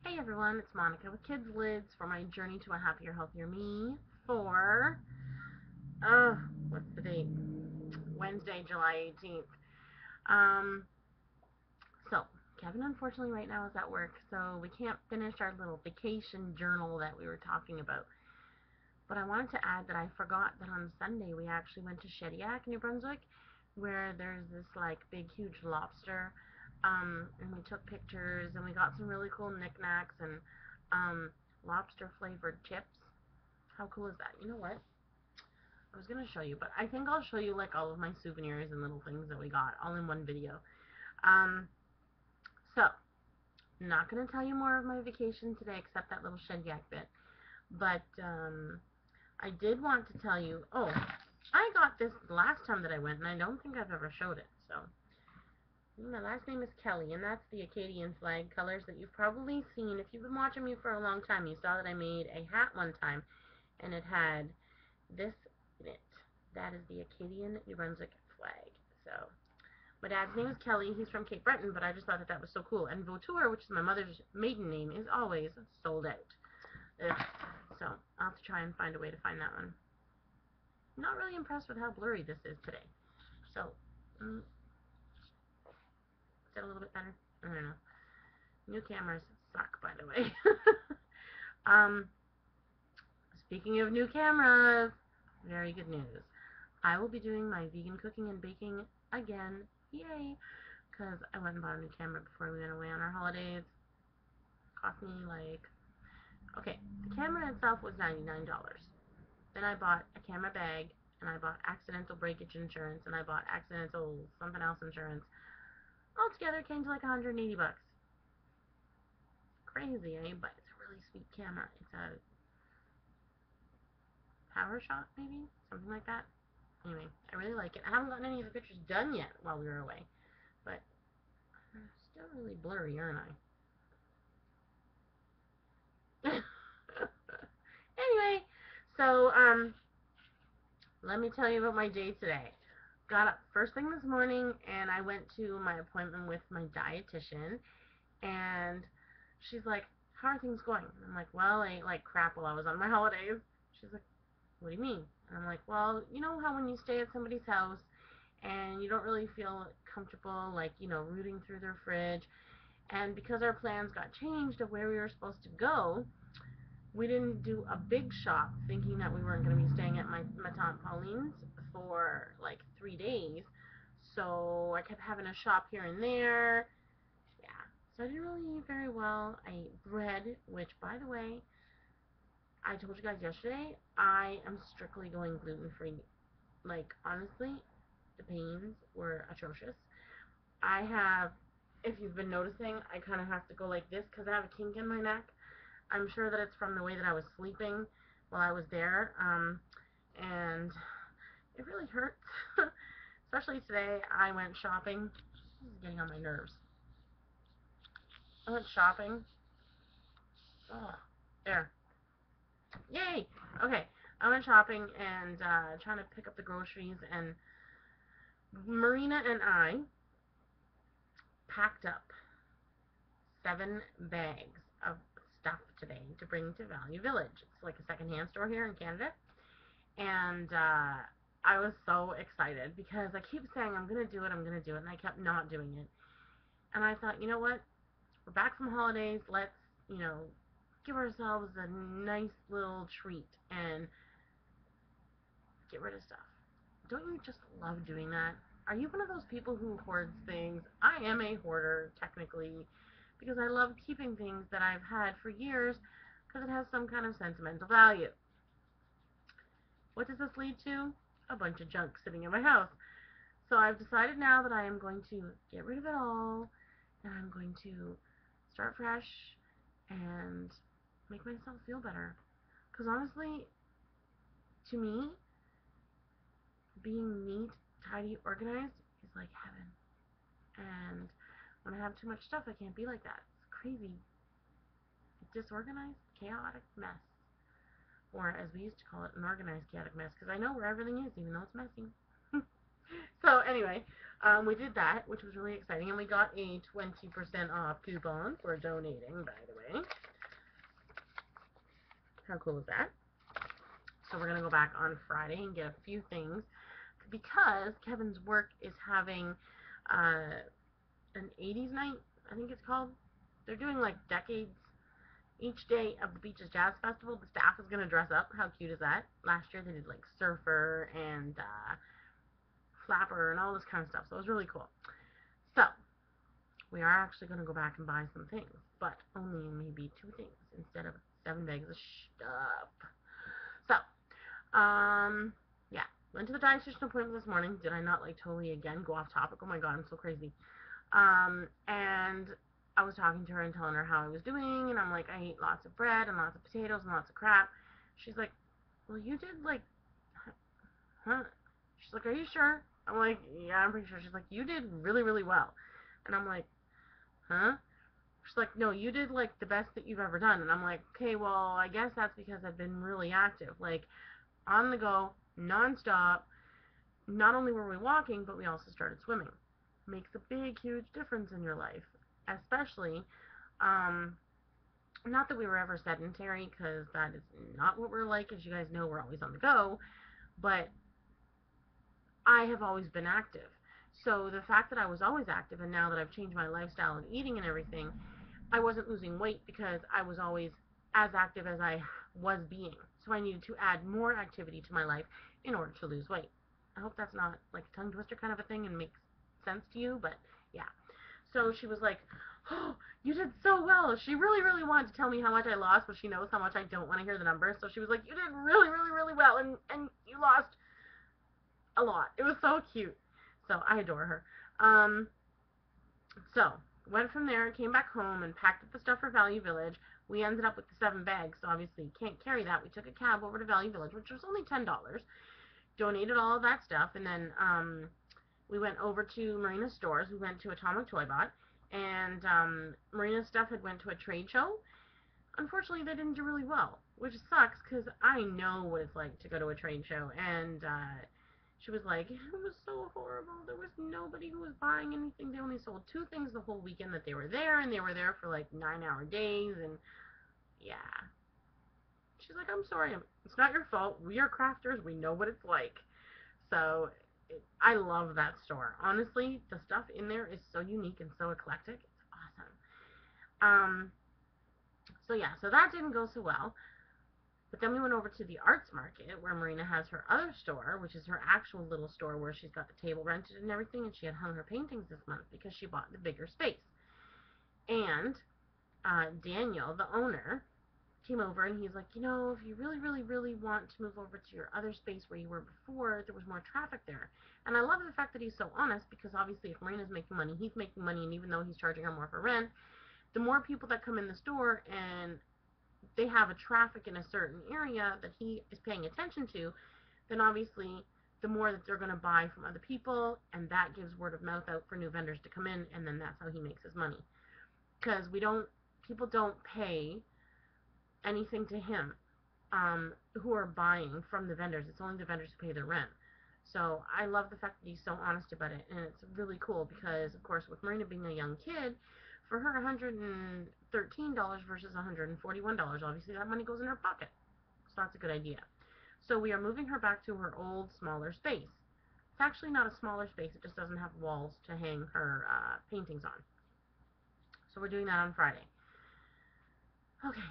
Hey everyone, it's Monica with Kydzlydz for my journey to a happier, healthier me for, uh, what's the date? Wednesday, July 18th. Um, so, Kevin unfortunately right now is at work, so we can't finish our little vacation journal that we were talking about. But I wanted to add that I forgot that on Sunday we actually went to Shediac, New Brunswick, where there's this like big, huge lobster. And we took pictures and we got some really cool knickknacks and um, lobster flavored chips. How cool is that? You know what? I was gonna show you, but I think I'll show you like all of my souvenirs and little things that we got all in one video. Um, so not gonna tell you more of my vacation today except that little Shediac bit. But I did want to tell you. Oh, I got this the last time that I went, and I don't think I've ever showed it. So my last name is Kelly, and that's the Acadian flag colors that you've probably seen. If you've been watching me for a long time, you saw that I made a hat one time, and it had this in it. That is the Acadian New Brunswick flag. So my dad's name is Kelly. He's from Cape Breton, but I just thought that that was so cool. And Vautour, which is my mother's maiden name, is always sold out. Ugh. So I'll have to try and find a way to find that one. I'm not really impressed with how blurry this is today. So, is that a little bit better? I don't know. New cameras suck, by the way. um, Speaking of new cameras, very good news. I will be doing my vegan cooking and baking again. Yay! Because I went and bought a new camera before we went away on our holidays. Cost me like, okay, the camera itself was $99. Then I bought a camera bag, and I bought accidental breakage insurance, and I bought accidental something else insurance. Altogether, it came to like 180 bucks. Crazy, eh? But it's a really sweet camera. It's a power shot, maybe? Something like that. Anyway, I really like it. I haven't gotten any of the pictures done yet while we were away, but I'm still really blurry, aren't I? Anyway, so, let me tell you about my day today. Got up first thing this morning, and I went to my appointment with my dietitian, and she's like, how are things going? And I'm like, well, I ate like crap while I was on my holidays. She's like, what do you mean? And I'm like, well, you know how when you stay at somebody's house and you don't really feel comfortable, like, rooting through their fridge, and because our plans got changed of where we were supposed to go, we didn't do a big shop thinking that we weren't going to be staying at my Tante Pauline's for like 3 days. So I kept having to shop here and there. Yeah. So I didn't really eat very well. I ate bread, which, by the way, I told you guys yesterday, I am strictly going gluten free. Like, honestly, the pains were atrocious. I have, if you've been noticing, I kind of have to go like this because I have a kink in my neck. I'm sure that it's from the way that I was sleeping while I was there, and it really hurts. Especially today, I went shopping. This is getting on my nerves. I went shopping. Oh, there. Yay! Okay, I went shopping and trying to pick up the groceries, and Marina and I packed up 7 bags of stuff today to bring to Value Village. It's like a secondhand store here in Canada, and I was so excited because I keep saying I'm gonna do it, and I kept not doing it. And I thought, you know what? We're back from holidays. Let's, give ourselves a nice little treat and get rid of stuff. Don't you just love doing that? Are you one of those people who hoards things? I am a hoarder, technically, because I love keeping things that I've had for years because it has some kind of sentimental value. What does this lead to? A bunch of junk sitting in my house. So I've decided now that I am going to get rid of it all, and I'm going to start fresh and make myself feel better. Because honestly, to me, being neat, tidy, organized is like heaven. And when I have too much stuff, I can't be like that. It's crazy. Disorganized, chaotic mess. Or as we used to call it, an organized chaotic mess. Because I know where everything is, even though it's messy. So anyway, we did that, which was really exciting, and we got a 20% off coupon for donating, by the way. How cool is that? So we're going to go back on Friday and get a few things because Kevin's work is having an 80s night, I think it's called. They're doing like decades each day of the Beaches Jazz Festival. The staff is going to dress up. How cute is that? Last year they did like surfer and flapper and all this kind of stuff. So it was really cool. So we are actually going to go back and buy some things, but only maybe 2 things instead of 7 bags of stuff. So, yeah, went to the dietitian appointment this morning. Did I not like totally again go off topic? Oh my god, I'm so crazy. And I was talking to her and telling her how I was doing, and I'm like, I ate lots of bread and lots of potatoes and lots of crap. She's like, well, you did like, huh? She's like, are you sure? I'm like, yeah, I'm pretty sure. She's like, you did really, really well. And I'm like, huh? She's like, no, you did like the best that you've ever done. And I'm like, okay, well, I guess that's because I've been really active, like on the go, nonstop. Not only were we walking, but we also started swimming. Makes a big, huge difference in your life, especially, um, not that we were ever sedentary, because that is not what we're like. As you guys know, we're always on the go, but I have always been active. So the fact that I was always active, and now that I've changed my lifestyle and eating and everything, I wasn't losing weight because I was always as active as I was being. So I needed to add more activity to my life in order to lose weight. I hope that's not like a tongue twister kind of a thing and makes sense to you, but yeah. So she was like, oh, you did so well. She really, really wanted to tell me how much I lost, but she knows how much I don't want to hear the numbers. So she was like, you did really, really, really well, and you lost a lot. It was so cute. So I adore her. So went from there, came back home, and packed up the stuff for Value Village. We ended up with the 7 bags, so obviously you can't carry that. We took a cab over to Value Village, which was only $10. Donated all of that stuff, and then we went over to Marina's stores. We went to Atomic Toy Bot, and Marina's stuff had went to a trade show. Unfortunately, they didn't do really well, which sucks because I know what it's like to go to a trade show, and she was like, it was so horrible. There was nobody who was buying anything. They only sold 2 things the whole weekend that they were there, and they were there for like 9-hour days, and yeah. She's like, I'm sorry. It's not your fault. We are crafters. We know what it's like. So I love that store. Honestly, the stuff in there is so unique and so eclectic. It's awesome. So yeah, so that didn't go so well. But then we went over to the arts market where Marina has her other store, which is her actual little store where she's got the table rented and everything, and she had hung her paintings this month because she bought the bigger space. And Daniel, the owner, came over and he's like, you know, if you really, really, really want to move over to your other space where you were before, there was more traffic there. And I love the fact that he's so honest because obviously if Marina's making money, he's making money, and even though he's charging her more for rent, the more people that come in the store and they have a traffic in a certain area that he is paying attention to, then obviously the more that they're going to buy from other people, and that gives word of mouth out for new vendors to come in, and then that's how he makes his money. Because people don't pay anything to him who are buying from the vendors. It's only the vendors who pay their rent. So I love the fact that he's so honest about it, and it's really cool because, of course, with Marina being a young kid, for her $113 versus $141, obviously that money goes in her pocket. So that's a good idea. So we are moving her back to her old, smaller space. It's actually not a smaller space, it just doesn't have walls to hang her paintings on. So we're doing that on Friday. Okay,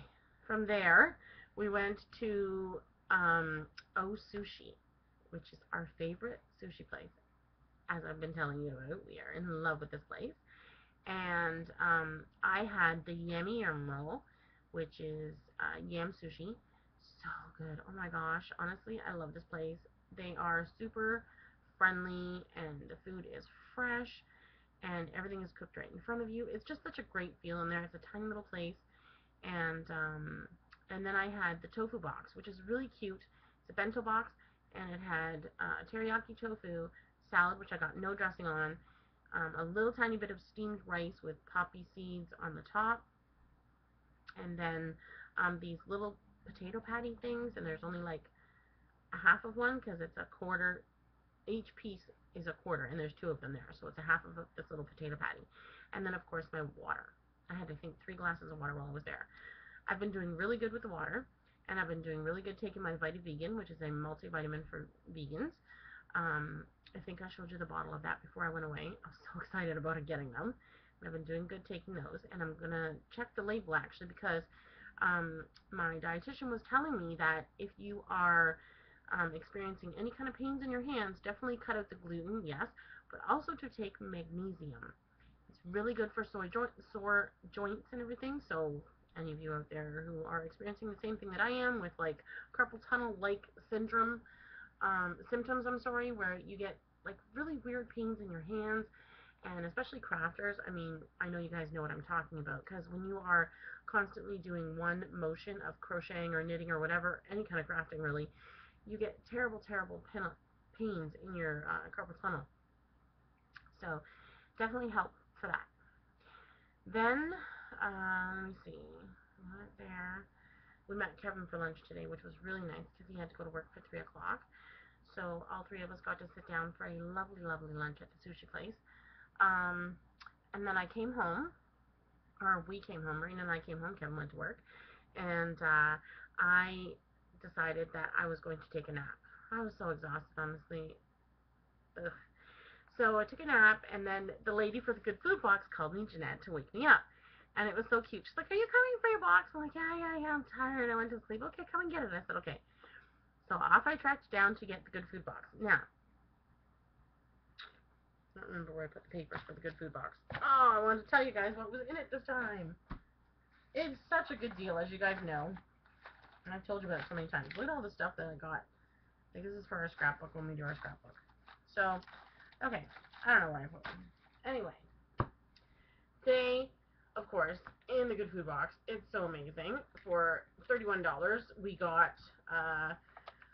from there, we went to O Sushi, which is our favorite sushi place. As I've been telling you about, we are in love with this place. And I had the yummy yam roll, which is yam sushi. So good. Oh my gosh. Honestly, I love this place. They are super friendly, and the food is fresh, and everything is cooked right in front of you. It's just such a great feel in there. It's a tiny little place. And then I had the tofu box, which is really cute. It's a bento box, and it had teriyaki tofu, salad, which I got no dressing on, a little tiny bit of steamed rice with poppy seeds on the top, and then these little potato patty things, and there's only like a half of one because it's a quarter each piece is a quarter, and there's 2 of them there, so it's a half of this little potato patty. And then, of course, my water. I had, I think, 3 glasses of water while I was there. I've been doing really good with the water, and I've been doing really good taking my VitaVegan, which is a multivitamin for vegans. I think I showed you the bottle of that before I went away. I was so excited about getting them. And I've been doing good taking those, and I'm going to check the label actually because my dietitian was telling me that if you are experiencing any kind of pains in your hands, definitely cut out the gluten, yes, but also to take magnesium. It's really good for sore joints and everything, so any of you out there who are experiencing the same thing that I am with like carpal tunnel-like symptoms, I'm sorry, where you get like really weird pains in your hands, and especially crafters, I mean, I know you guys know what I'm talking about, because when you are constantly doing one motion of crocheting or knitting or whatever, any kind of crafting really, you get terrible, terrible pains in your carpal tunnel. So definitely help for that. Then, let me see, right there. We met Kevin for lunch today, which was really nice because he had to go to work for 3 o'clock. So all 3 of us got to sit down for a lovely, lovely lunch at the sushi place. And then I came home, or we came home, Marina and I came home, Kevin went to work, and I decided that I was going to take a nap. I was so exhausted, honestly. Ugh. So I took a nap, and then the lady for the Good Food Box called me, Jeanette, to wake me up. And it was so cute. She's like, "Are you coming for your box?" I'm like, yeah, I'm tired. I went to sleep. Okay, come and get it. I said, okay. So off I tracked down to get the Good Food Box. Now, I don't remember where I put the papers for the Good Food Box. Oh, I wanted to tell you guys what was in it this time. It's such a good deal, as you guys know. And I've told you about it so many times. Look at all the stuff that I got. I think this is for our scrapbook when we do our scrapbook. So, okay. I don't know why I put them. Anyway. Today, of course, in the Good Food Box, it's so amazing. For $31, we got,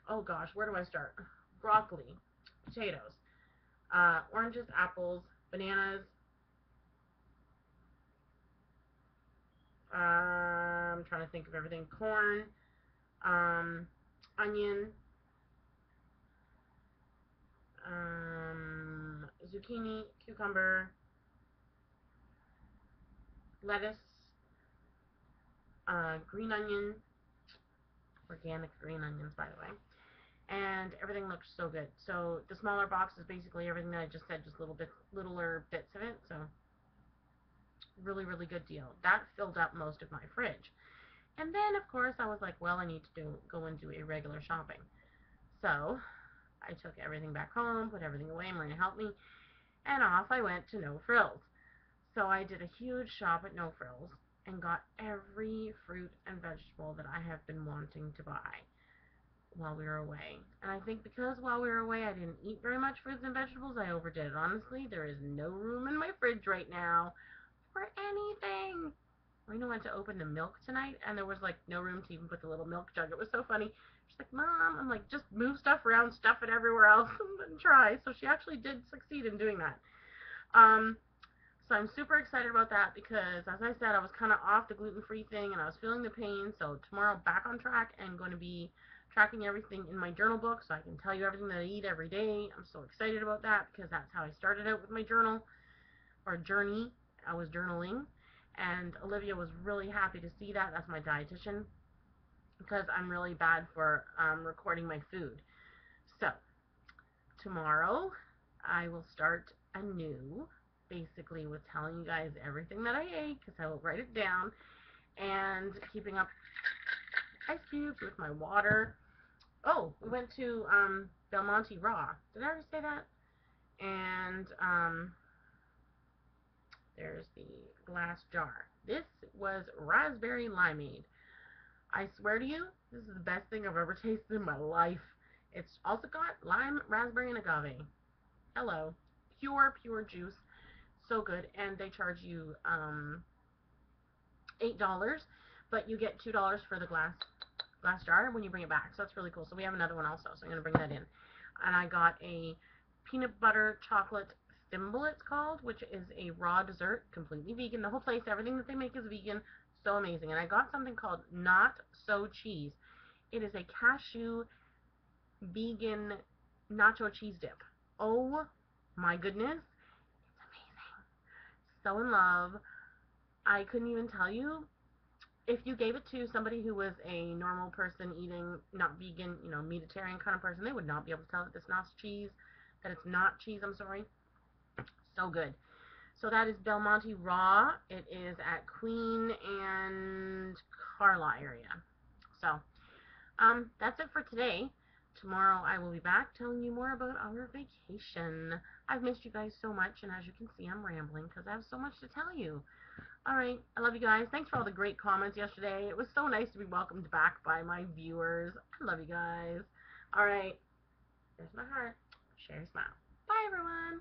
oh gosh, where do I start? Broccoli, potatoes, oranges, apples, bananas, I'm trying to think of everything, corn, onion, zucchini, cucumber, lettuce, green onion, organic green onions, by the way. And everything looks so good. So the smaller box is basically everything that I just said, just littler bits of it. So really, really good deal. That filled up most of my fridge. And then, of course, I was like, well, I need to go and do a regular shopping. So I took everything back home, put everything away, Marina helped me, and off I went to No Frills. So I did a huge shop at No Frills and got every fruit and vegetable that I have been wanting to buy while we were away. And I think because while we were away I didn't eat very much fruits and vegetables, I overdid it. Honestly, there is no room in my fridge right now for anything. Rena went to open the milk tonight, and there was like no room to even put the little milk jug. It was so funny. She's like, "Mom," I'm like, "just move stuff around, stuff it everywhere else, and try." So she actually did succeed in doing that. So I'm super excited about that because, as I said, I was kind of off the gluten-free thing, and I was feeling the pain. So tomorrow, back on track, and going to be tracking everything in my journal book, so I can tell you everything that I eat every day. I'm so excited about that because that's how I started out with my journal, or journey. I was journaling, and Olivia was really happy to see that. That's my dietitian, because I'm really bad for recording my food. So tomorrow I will start anew, basically with telling you guys everything that I ate, because I will write it down, and keeping up ice cubes with my water. Oh, we went to Belmonte Raw. Did I already say that? And there's the glass jar. This was raspberry limeade. I swear to you, this is the best thing I've ever tasted in my life. It's also got lime, raspberry, and agave. Hello. Pure, pure juice. So good. And they charge you $8, but you get $2 for the glass jar when you bring it back. So that's really cool. So we have another one also. So I'm going to bring that in. And I got a peanut butter chocolate thimble, it's called, which is a raw dessert, completely vegan. The whole place, everything that they make is vegan. So amazing. And I got something called Not So Cheese. It is a cashew vegan nacho cheese dip. Oh my goodness, it's amazing. So in love. I couldn't even tell you. If you gave it to somebody who was a normal person eating, not vegan, meditarian kind of person, they would not be able to tell that this not cheese, that it's not cheese, I'm sorry. So good. So that is Belmonte Raw. It is at Queen and Carla area. So, that's it for today. Tomorrow I will be back telling you more about our vacation. I've missed you guys so much, and as you can see, I'm rambling because I have so much to tell you. Alright, I love you guys. Thanks for all the great comments yesterday. It was so nice to be welcomed back by my viewers. I love you guys. Alright, there's my heart. Share, smile. Bye, everyone.